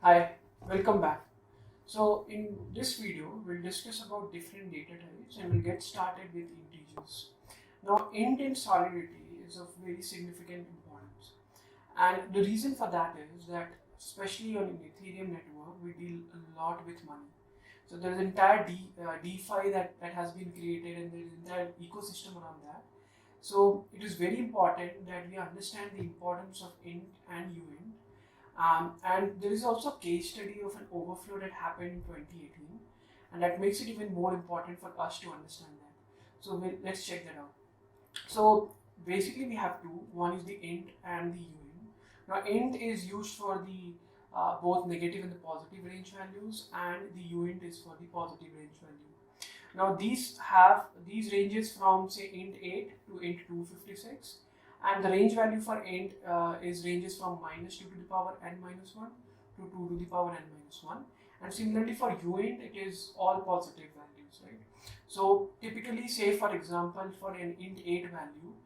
Hi, welcome back. So in this video, we'll discuss about different data types and we'll get started with integers. Now int in Solidity is of very significant importance, and the reason for that is that especially on an Ethereum network, we deal a lot with money. So there's an entire DeFi that has been created and there's an entire ecosystem around that. So it is very important that we understand the importance of int and uint. And there is also a case study of an overflow that happened in 2018, and that makes it even more important for us to understand that. So let's check that out. So basically, we have two. One is the int and the uint. Now, int is used for the both negative and the positive range values, and the uint is for the positive range value. Now, these ranges from say int 8 to int 256. And the range value for int is ranges from minus 2 to the power n minus 1 to 2 to the power n minus 1. And similarly for uint, it is all positive values, right? So typically, say for example, for an int 8 value,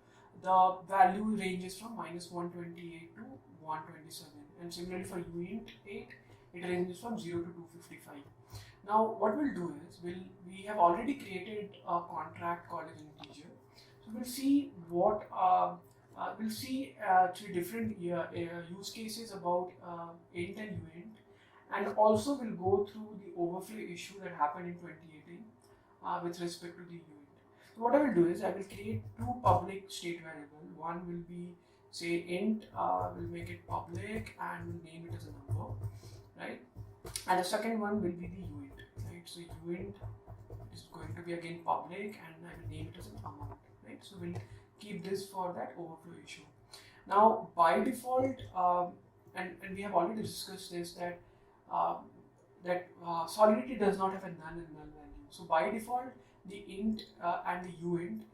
the value ranges from minus 128 to 127. And similarly for uint 8, it ranges from 0 to 255. Now what we'll do is, we have already created a contract called an integer. So we'll see what three different use cases about int and uint, and also we'll go through the overflow issue that happened in 2018 with respect to the uint. So what I will do is I will create two public state variables. One will be say int, we'll make it public and we'll name it as a number, right? And the second one will be the uint, right? So uint is going to be again public and I will name it as an amount, right? So we'll keep this for that overflow issue. Now by default, and we have already discussed this, that Solidity does not have a none and null value. So by default, the int and the uint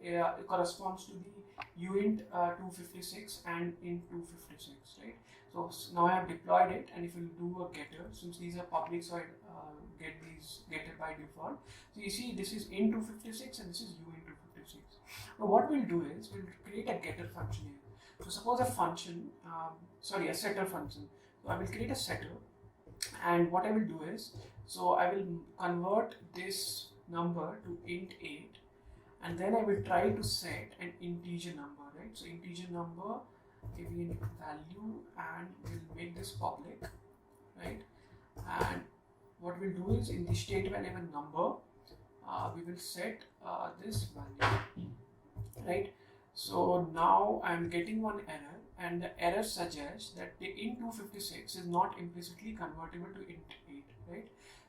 corresponds to the uint 256 and int 256, right? So now I have deployed it, and if you do a getter, since these are public, so I get these getter by default. So you see this is int 256 and this is uint 256. Now what we'll do is we'll create a getter function here. So suppose a function, a setter function. So I will create a setter, and what I will do is, so I will convert this number to int 8, and then I will try to set an integer number, right? So integer number, giving value, and we'll make this public, right? And what we'll do is, in the state variable number, we will set this value, right? So now I'm getting one error, and the error suggests that the int 256 is not implicitly convertible to int 8, right?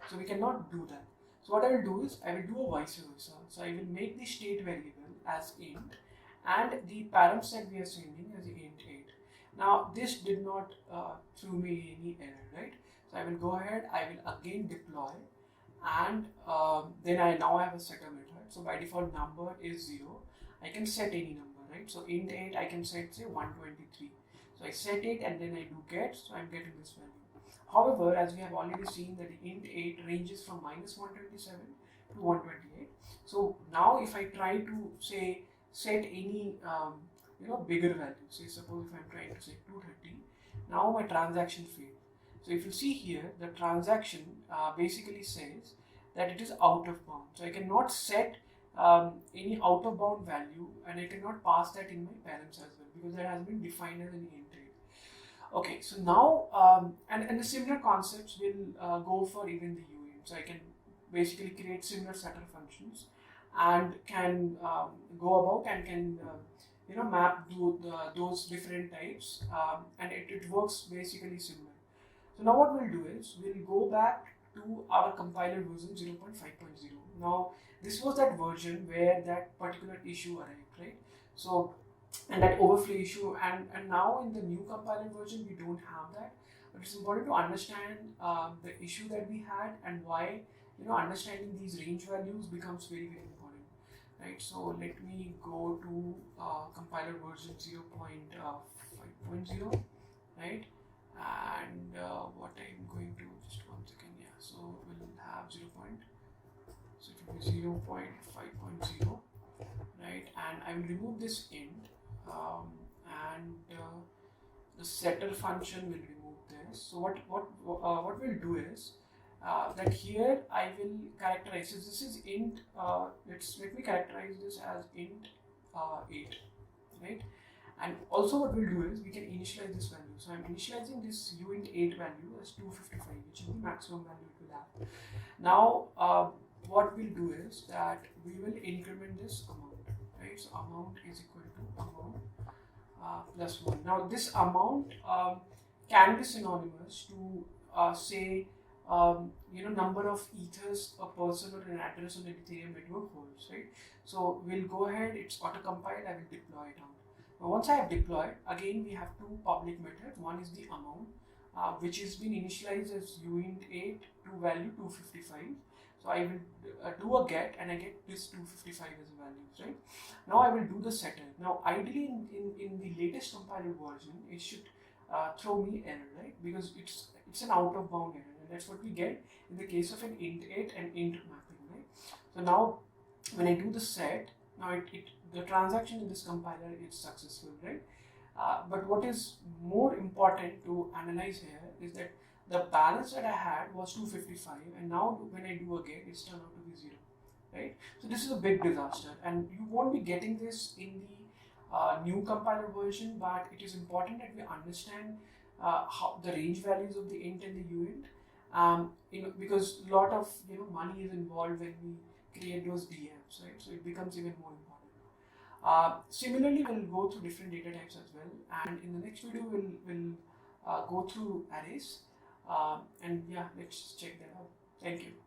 So we cannot do that. So what I will do is I will do a vice versa. So I will make the state variable as int and the params that we are sending as int 8. Now this did not throw me any error, right? So I will go ahead, I will again deploy, and then I now have a setter method. So by default number is 0. I can set any number, right? So int 8 I can set say 123. So I set it and then I do get, so I'm getting this value. However, as we have already seen that the int 8 ranges from minus 127 to 128. So now if I try to say set any bigger value, say suppose if I'm trying to say 230, now my transaction failed. So if you see here, the transaction basically says that it is out of bound. So I cannot set any out of bound value, and I cannot pass that in my params as well, because that has been defined as an int 8. Okay, so now and the similar concepts will go for even the uint. So I can basically create similar setter functions and can go about and can map those different types, and it works basically similar. So now what we'll do is we'll go back to our compiler version 0.5.0. Now this was that version where that particular issue arrived, right? So, and that overflow issue, and now in the new compiler version we don't have that, but it's important to understand the issue that we had and why understanding these range values becomes very important, right? So let me go to compiler version 0.5.0, right? And what I'm going to, just one second, yeah, so we'll have 0. So it will be 0.5.0, right? And I will remove this int, and the setter function will remove this, this. So what we'll do is that here I will characterize, so this is int, let me characterize this as int 8, right? And also what we'll do is we can initialize this value. So I'm initializing this uint 8 value as 255, which is the maximum value it will have. Now what we'll do is that we will increment this amount, right? So amount is equal to amount plus 1. Now this amount can be synonymous to say number of ethers a person or an address on the Ethereum network holds, right? So we'll go ahead, it's auto-compiled, I will deploy it out. Now once I have deployed, again we have two public methods. One is the amount, which has been initialized as uint 8 to value 255. So I will do a get and I get this 255 as a value, right? Now I will do the setter. Now ideally in the latest compiler version, it should throw me error, right? Because it's an out of bound error, and that's what we get in the case of an int 8 and int mapping, right? So now when I do the set, now the transaction in this compiler is successful, right? But what is more important to analyze here is that the balance that I had was 255, and now when I do a get, it's turned out to be 0, right? So this is a big disaster, and you won't be getting this in the new compiler version, but it is important that we understand how the range values of the int and the uint, because a lot of money is involved when we create those DMs, right? So it becomes even more important. Similarly, we'll go through different data types as well, and in the next video we'll go through arrays, and yeah, let's check that out. Thank you.